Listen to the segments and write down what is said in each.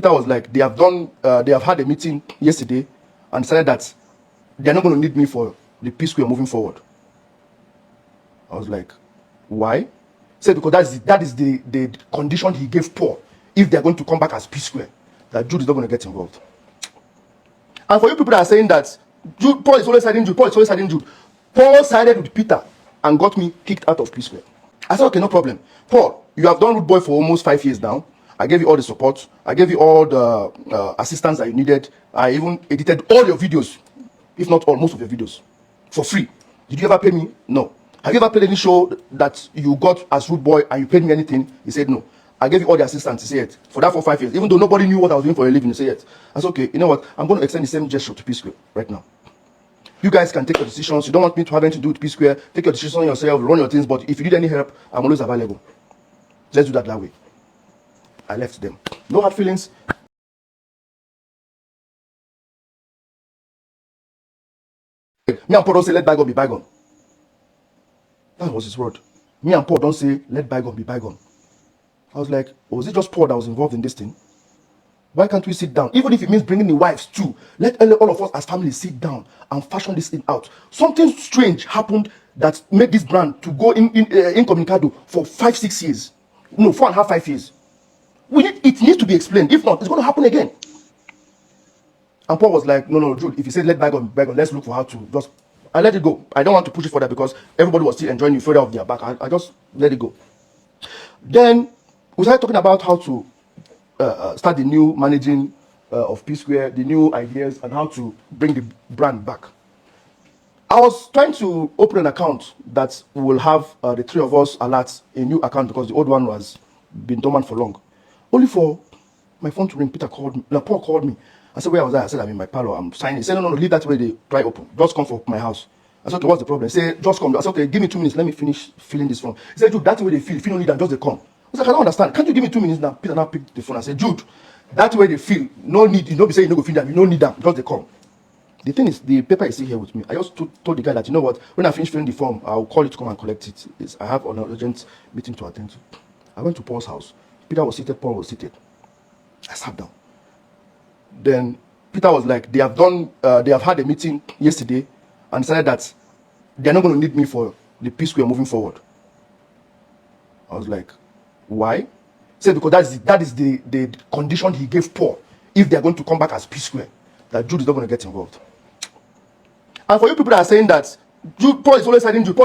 Peter was like, they have had a meeting yesterday and decided that they're not going to need me for the P Square moving forward. I was like, why? He said because that is the condition he gave Paul if they're going to come back as P Square, that Jude is not going to get involved. And for you people that are saying that Paul is always siding Jude, Paul sided with Peter and got me kicked out of P Square. I said, okay, no problem. Paul, you have done Root Boy for almost 5 years now. I gave you all the support. I gave you all the assistance that you needed. I even edited all your videos, if not all, most of your videos, for free. Did you ever pay me? No. Have you ever played any show that you got as Root Boy and you paid me anything? He said no. I gave you all the assistance. He said for that for 5 years, even though nobody knew what I was doing for a living. He said yes. I said okay. You know what? I'm going to extend the same gesture to P Square right now. You guys can take your decisions. You don't want me to have anything to do with P Square. Take your decisions on yourself. Run your things. But if you need any help, I'm always available. Let's do that way. I left them. No hard feelings. Me and Paul don't say let bygone be bygone. That was his word. Me and Paul don't say let bygone be bygone. I was like, oh, was it just Paul that was involved in this thing? Why can't we sit down? Even if it means bringing the wives too, let all of us as families sit down and fashion this thing out. Something strange happened that made this brand to go incommunicado for 5-6 years. No, 4.5, 5 years. It needs to be explained. If not, it's going to happen again. And Paul was like, no, Jude, if you say let bygone be bygone, let's look for how to just... I let it go. I don't want to push it further because everybody was still enjoying you further off their back. I just let it go. Then we started talking about how to start the new managing of P Square, the new ideas, and how to bring the brand back. I was trying to open an account that will have the three of us alert a new account because the old one was been dormant for long. Only for my phone to ring. Paul called me. I said, where was I? I said, I'm in my parlor. I'm signing. He said, no, leave that way. They try open. Just come for my house. I said, okay, what's the problem? He said, just come. I said, okay, give me 2 minutes. Let me finish filling this form. He said, Jude, that's the way they feel. If you don't need them, just they come. I said, I don't understand. Can't you give me 2 minutes now? Peter now picked the phone. I said, Jude, that's the way they feel. No need. You don't be saying you don't go feed them. You don't need them. Just they come. The thing is, the paper is still here with me. I just told the guy that, you know what, when I finish filling the form, I'll call you to come and collect it. I have an urgent meeting to attend to. I went to Paul's house. Peter was seated. Paul was seated. I sat down. Then Peter was like, they have had a meeting yesterday and decided that they're not going to need me for the P Square moving forward. I was like, why? He said because that is the condition he gave Paul if they're going to come back as P Square, that Jude is not going to get involved. And for you people that are saying that Paul is always siding Jude,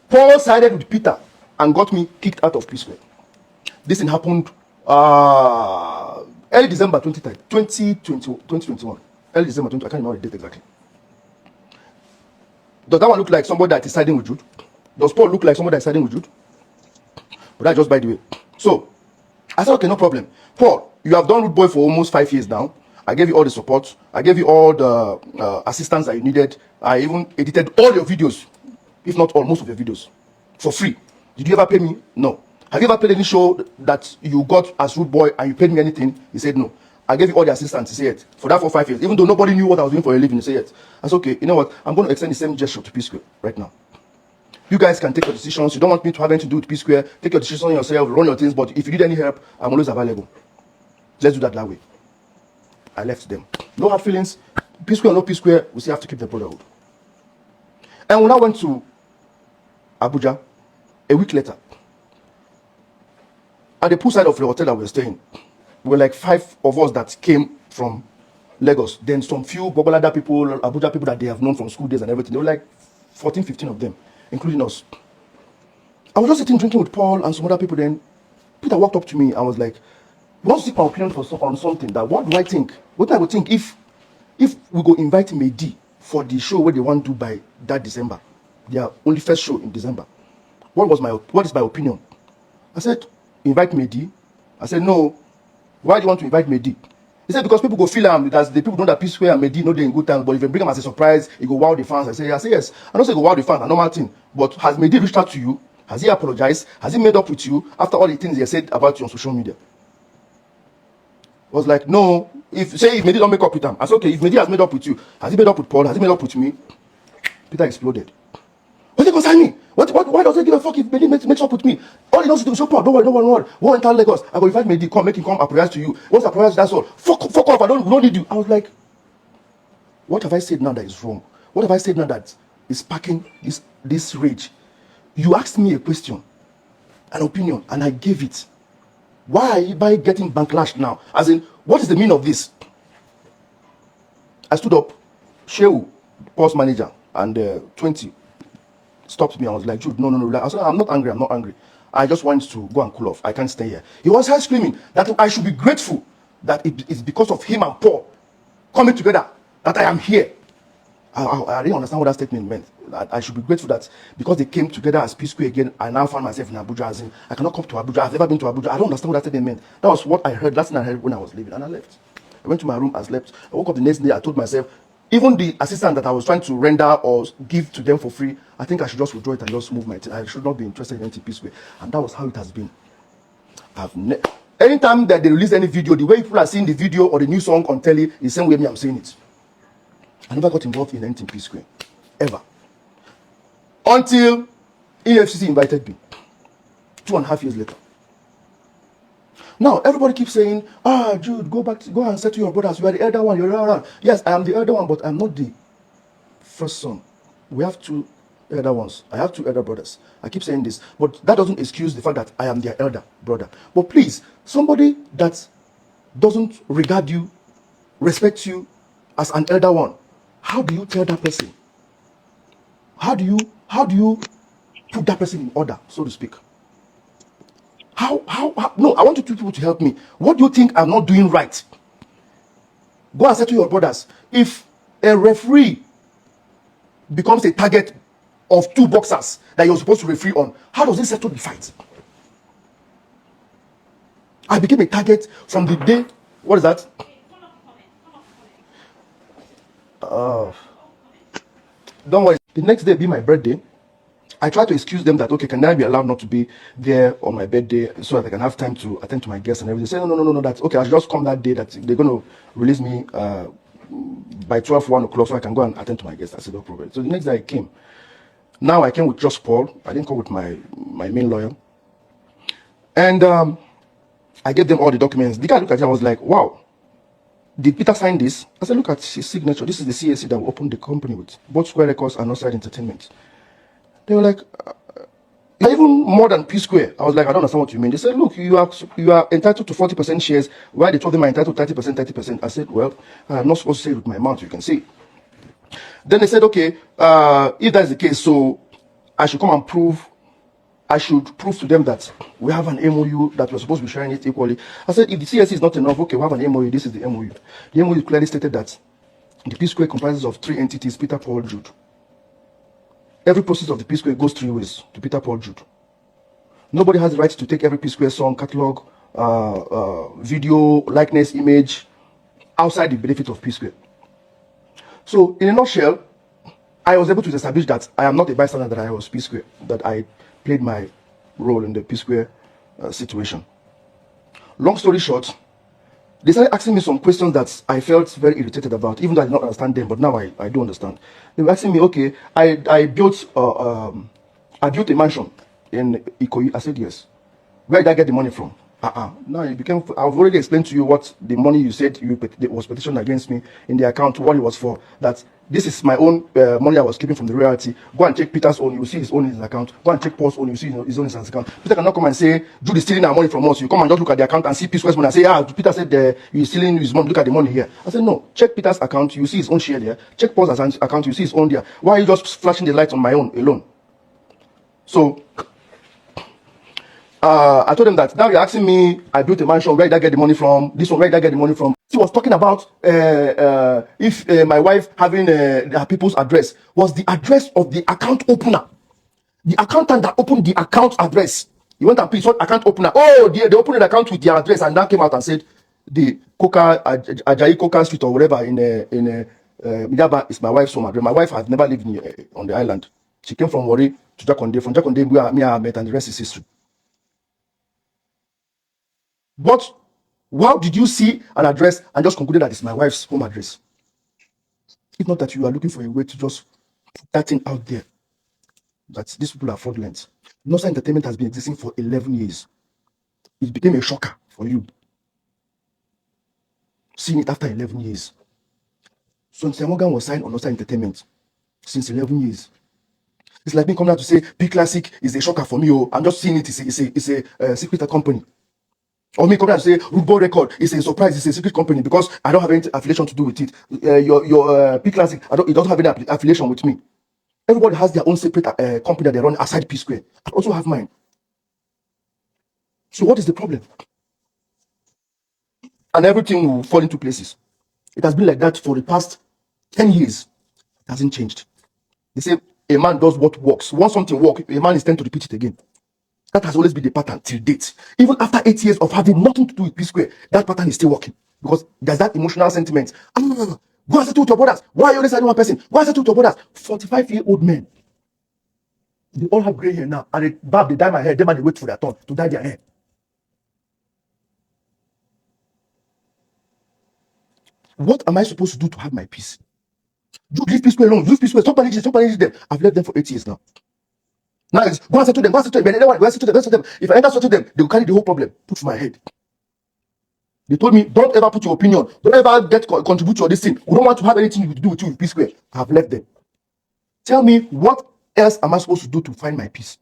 Paul sided with Peter and got me kicked out of P Square. This thing happened early December 2021. Early December 20, I can't remember the date exactly. Does that one look like somebody that is siding with Jude? Does Paul look like somebody that is siding with Jude? But that's just by the way. So, I said, okay, no problem. Paul, you have done Root Boy for almost 5 years now. I gave you all the support. I gave you all the assistance that you needed. I even edited all your videos, if not all, most of your videos, for free. Did you ever pay me? No. Have you ever played any show that you got as Root Boy and you paid me anything? He said no. I gave you all the assistance. He said for that for 5 years, even though nobody knew what I was doing for a living. He said yes. I said okay. You know what? I'm going to extend the same gesture to P Square right now. You guys can take your decisions. You don't want me to have anything to do with P Square. Take your decisions on yourself. Run your things. But if you need any help, I'm always available. Let's do that way. I left them. No hard feelings. P Square or no P Square, we still have to keep the brotherhood. And when I went to Abuja a week later, at the poolside of the hotel that we were staying, we were like 5 of us that came from Lagos. Then some few Bobolada people, Abuja people that they have known from school days and everything. They were like 14, 15 of them, including us. I was just sitting drinking with Paul and some other people. Then Peter walked up to me and was like, "You want to seek my opinion on something? That what do I think? What I would think if we go invite Mehdi for the show where they want to do by that December, their only first show in December. What is my opinion?" I said, "Invite Mehdi." I said, "No. Why do you want to invite Mehdi?" He said, "Because people go feel him, because the people know that P Square and Mehdi know they in good time, but if you bring him as a surprise, it go wow the fans." I say, yes. I don't say go wow the fans, a normal thing. But has Mehdi reached out to you? Has he apologized? Has he made up with you after all the things he said about you on social media? I was like, no. If Mehdi don't make up with him, I said, okay, if Mehdi has made up with you, has he made up with Paul? Has he made up with me? Peter exploded. What did it concern me? Why does he give a fuck if Mehdi makes up with me? All he knows is to be so proud. Don't worry, don't worry, don't worry. Go enter Lagos. I go invite Mehdi, come, make him come apologize to you. Once I apologize, that's all. Fuck off, we don't need you. I was like, what have I said now that is wrong? What have I said now that is sparking this rage? You asked me a question, an opinion, and I gave it. Why am I getting backlash now? As in, what is the meaning of this? I stood up, Shehu, post manager, and 20 stopped me. I was like, Jude, no. I said, I'm not angry. I just want to go and cool off. I can't stay here. He was high screaming that I should be grateful that it's because of him and Paul coming together that I am here. I didn't understand what that statement meant. I should be grateful that because they came together as P Square again, I now find myself in Abuja. As in, I cannot come to Abuja. I've never been to Abuja. I don't understand what that statement meant. That was what I heard. Last thing I heard when I was leaving, and I left. I went to my room, I slept. I woke up the next day. I told myself, even the assistant that I was trying to render or give to them for free, I think I should just withdraw it and just move my thing. I should not be interested in NTP Square. And that was how it has been. Anytime that they release any video, the way people are seeing the video or the new song on telly is the same way I'm saying it. I never got involved in NTP Square. Ever. Until EFCC invited me. 2.5 years later. Now, everybody keeps saying, Jude, go and settle your brothers. You are the elder one. You're the elder one. Yes, I am the elder one, but I'm not the first son. We have 2 elder ones. I have 2 elder brothers. I keep saying this, but that doesn't excuse the fact that I am their elder brother. But please, somebody that doesn't regard you, respect you as an elder one, how do you tell that person? How do you put that person in order, so to speak? How? No, I want you 2 people to help me. What do you think I'm not doing right? Go and say to your brothers, if a referee becomes a target of 2 boxers that you're supposed to referee on, how does it settle the fight? I became a target from the day. What is that? Don't worry. The next day be my birthday. I try to excuse them that, okay, can I be allowed not to be there on my birthday so that I can have time to attend to my guests and everything. They say, no, that's okay. I should just come that day that they're going to release me by 1 o'clock so I can go and attend to my guests. I said, no problem. So the next day I came. Now I came with just Paul. I didn't come with my main lawyer. And I gave them all the documents. The guy looked at it and was like, wow, did Peter sign this? I said, look at his signature. This is the CAC that we opened the company with, both Square Records and Outside Entertainment. They were like, even more than P Square. I was like, I don't understand what you mean. They said, look, you are entitled to 40% shares, while they told them I'm entitled to 30%. I said, well, I'm not supposed to say it with my mouth, you can see. Then they said, okay, if that's the case, so I should come and prove to them that we have an MOU, that we're supposed to be sharing it equally. I said, if the CSC is not enough, okay, we have an MOU, this is the MOU. The MOU clearly stated that the P Square comprises of 3 entities, Peter, Paul, Jude. Every process of the P Square goes 3 ways to Peter, Paul, Jude. Nobody has the right to take every P Square song, catalog, video, likeness, image, outside the benefit of P Square. So, in a nutshell, I was able to establish that I am not a bystander, that I was P Square, that I played my role in the P Square situation. Long story short, they started asking me some questions that I felt very irritated about, even though I did not understand them, but now I do understand. They were asking me, okay, I built a mansion in Okoye. I said, yes. Where did I get the money from? Now it became, I've already explained to you what the money you said was petitioned against me in the account, what it was for. That this is my own money I was keeping from the royalty. Go and check Peter's own, you will see his own in his account. Go and check Paul's own, you see his own in his account. Peter cannot come and say, Jude is stealing our money from us. You come and just look at the account and see Peter's money and say, Peter said he's stealing his money, look at the money here. I said, no, check Peter's account, you see his own share there. Check Paul's account, you see his own there. Why are you just flashing the light on my own alone? So, I told them that now you're asking me, I built a mansion, where did I get the money from? This one, where did I get the money from? She was talking about if my wife having her people's address was the address of the account opener. The accountant that opened the account address. He went and picked what account opener. Oh, they opened an account with their address and then came out and said the Ajayi Coca Street or whatever in Midaba is my wife's home address. My wife has never lived on the island. She came from Warri to Jakonde. From Jakonde, where me and her met, and the rest is history. But how did you see an address and just concluded that it's my wife's home address? If not that you are looking for a way to just put that thing out there. that these people are fraudulent. Nosa Entertainment has been existing for 11 years. It became a shocker for you seeing it after 11 years. So Morgan was signed on Nosa Entertainment since 11 years. It's like me coming out to say P Classic is a shocker for me. Oh, I'm just seeing it. It's a secret company. Or me coming out to say Root Record is a surprise. It's a secret company because I don't have any affiliation to do with it. Your P Classic, it doesn't have any affiliation with me. Everybody has their own separate company that they run aside P Square. I also have mine. So what is the problem? And everything will fall into places. It has been like that for the past 10 years. It hasn't changed. They say a man does what works. Once something works, a man is tend to repeat it again. That has always been the pattern till date. Even after 8 years of having nothing to do with P Square, that pattern is still working. Because there's that emotional sentiment. Go and settle with your brothers. Why are you always one person? Go and settle with your brothers. 45-year-old men. They all have gray hair now. And they dye my hair. They wait for their turn to dye their hair. What am I supposed to do to have my peace? Jude, leave P Square alone. Leave P Square. Stop managing them. I've left them for 8 years now. Now it's go and settle them. Go and settle them. Go and settle them. If I enter settle them, they will carry the whole problem. Put my head. They told me, don't ever put your opinion. Don't ever contribute to this thing. We don't want to have anything to do with you with P Square. I've left them. Tell me, what else am I supposed to do to find my peace?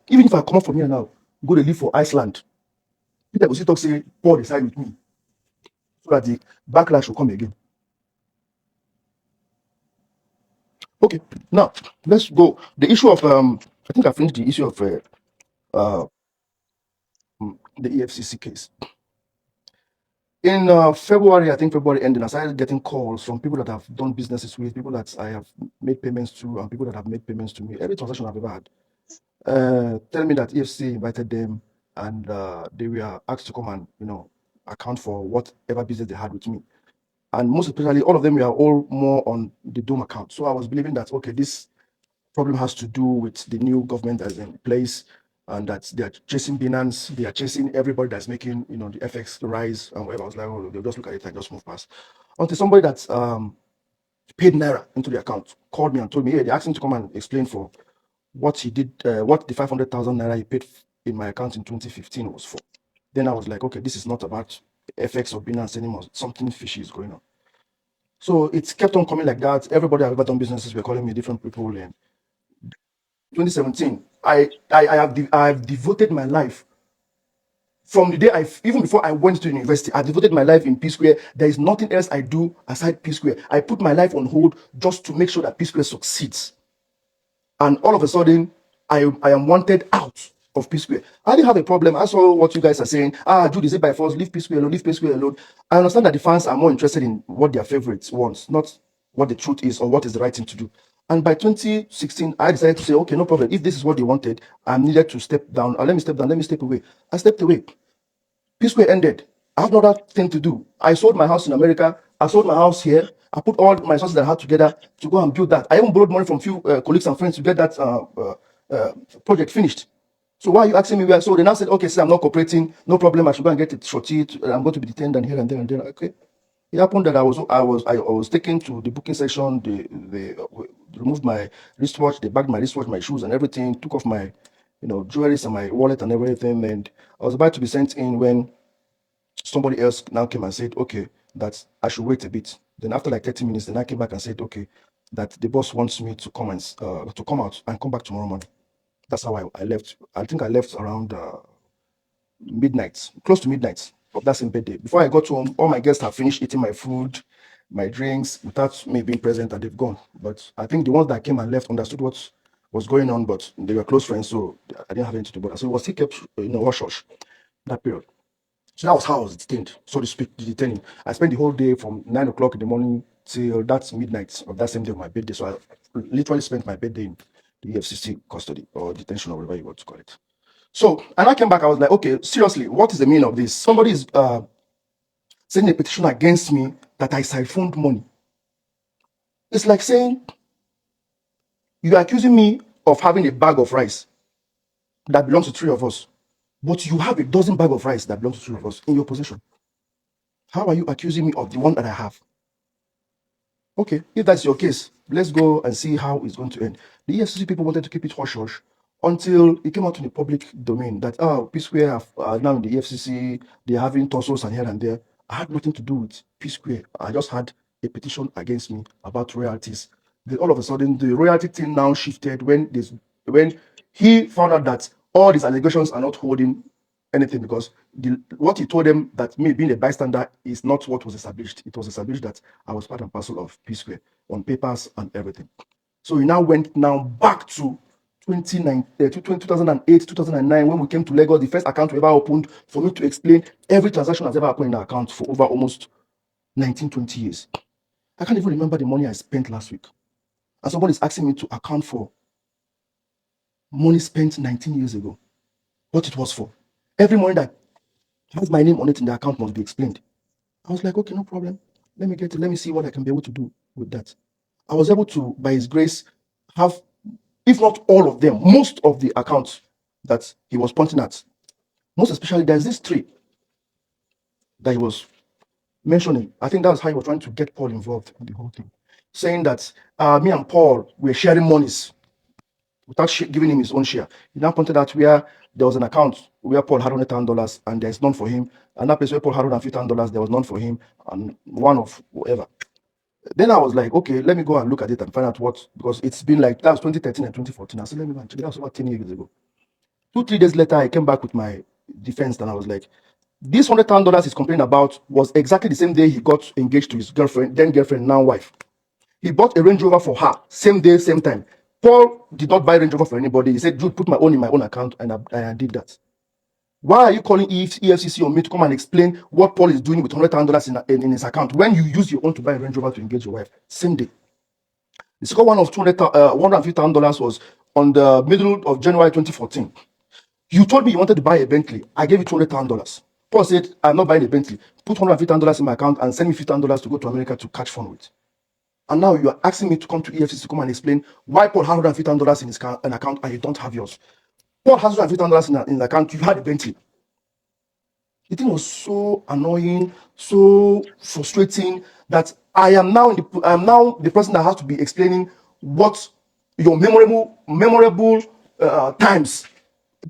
Even if I come up from here now, go to live for Iceland, people will still talk, say, Paul decide with me. So that the backlash will come again. Okay, now let's go. The issue of I think I finished the issue of the EFCC case. In February, I think February ending, I started getting calls from people that have done businesses with, people that I have made payments to, and people that have made payments to me. Every transaction I've ever had, telling me that EFCC invited them, and they were asked to come and account for whatever business they had with me. And most especially, all of them were all more on the Dome account. So I was believing that, okay, this problem has to do with the new government that's in place, and that they are chasing Binance, they are chasing everybody that's making the FX rise and whatever. I was like, oh, they'll just look at it and just move past. Until somebody that's paid Naira into the account called me and told me, hey, they asked him to come and explain for what he did, what the 500,000 Naira he paid in my account in 2015 was for. Then I was like, okay, this is not about FX or Binance anymore. Something fishy is going on. So it kept on coming like that. Everybody I've ever done businesses were calling me different people. And 2017, I have devoted my life from the day even before I went to university. I devoted my life in P Square. There is nothing else I do aside P Square. I put my life on hold just to make sure that P Square succeeds. And all of a sudden, I am wanted out of P Square. I didn't have a problem. I saw what you guys are saying. Jude, is it by force? Leave P Square alone. Leave P Square alone. I understand that the fans are more interested in what their favorites want, not what the truth is or what is the right thing to do. And by 2016, I decided to say, okay, no problem. If this is what they wanted, I needed to step down. Let me step down. Let me step away. I stepped away. P Square ended. I have no other thing to do. I sold my house in America. I sold my house here. I put all my resources that I had together to go and build that. I even borrowed money from few colleagues and friends to get that project finished. So why are you asking me where? So they now said, okay, sir, I'm not cooperating. No problem. I should go and get it shorty. I'm going to be detained and here and there and there. Okay. It happened that I was taken to the booking section. They removed my wristwatch. They bagged my wristwatch, my shoes, and everything. Took off my jewelry and my wallet and everything. And I was about to be sent in when somebody else now came and said, okay, that I should wait a bit. Then after like 30 minutes, then I came back and said, okay, that the boss wants me to come and to come out and come back tomorrow morning. That's how I left. I think I left around midnight, close to midnight of that same birthday. Before I got home, all my guests have finished eating my food, my drinks, without me being present, and they've gone. But I think the ones that came and left understood what was going on, but they were close friends, so I didn't have anything to do. So it was still kept, hush hush that period. So that was how I was detained, so to speak, detaining. I spent the whole day from 9 o'clock in the morning till that midnight of that same day of my birthday. So I literally spent my birthday in the EFCC custody or detention or whatever you want to call it. So, and I came back, I was like, okay, seriously, what is the meaning of this? Somebody is sending a petition against me that I siphoned money. It's like saying, you are accusing me of having a bag of rice that belongs to three of us, but you have a dozen bag of rice that belongs to three of us in your possession. How are you accusing me of the one that I have? Okay, if that's your case, let's go and see how it's going to end. The EFCC people wanted to keep it hush hush until it came out in the public domain that, P Square are now in the EFCC, they're having tussles and here and there. I had nothing to do with P Square. I just had a petition against me about royalties. Then all of a sudden, the royalty thing now shifted when he found out that all these allegations are not holding anything, because what he told them, that me being a bystander is not what was established. It was established that I was part and parcel of P Square on papers and everything. So he now went back to 2008, 2009, when we came to Lagos, the first account we ever opened, for me to explain every transaction that's ever happened in the account for over almost 19, 20 years. I can't even remember the money I spent last week. And somebody's asking me to account for money spent 19 years ago, what it was for. Every money that has my name on it in the account must be explained. I was like, okay, no problem. Let me get it. Let me see what I can be able to do with that. I was able to, by his grace, have, if not all of them, most of the accounts that he was pointing at. Most especially, there's this tree that he was mentioning. I think that's how he was trying to get Paul involved in the whole thing. Saying that me and Paul were sharing monies without giving him his own share. He now pointed out where there was an account where Paul had $100,000 and there's none for him. And that place where Paul had $150,000, there was none for him, and one of whatever. Then I was like, okay, let me go and look at it and find out what, because it's been like, that was 2013 and 2014. I said, let me go and check. That was about 10 years ago. 2, 3 days later, I came back with my defense and I was like, this $100,000 he's complaining about was exactly the same day he got engaged to his girlfriend, then girlfriend, now wife. He bought a Range Rover for her, same day, same time. Paul did not buy Range Rover for anybody. He said, Jude, put my own in my own account, and I did that. Why are you calling EFCC on me to come and explain what Paul is doing with $100,000 in his account when you use your own to buy a Range Rover to engage your wife? Same day. The second one of $150,000 was on the middle of January 2014. You told me you wanted to buy a Bentley. I gave you $200,000. Paul said, I'm not buying a Bentley. Put $150,000 in my account and send me $50,000 to go to America to catch fun with. And now you are asking me to come to EFCC to come and explain why Paul has $150,000 in his account and you don't have yours. Paul has $150,000 in the account. You had a Bentley. The thing was so annoying, so frustrating, that I am now the person that has to be explaining what your memorable times,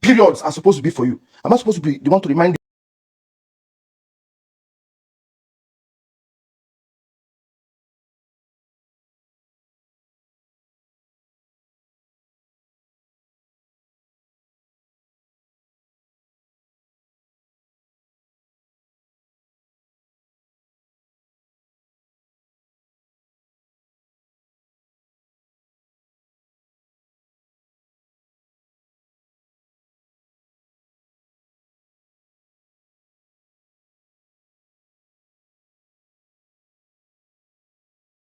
periods are supposed to be for you. Am I supposed to be the one to remind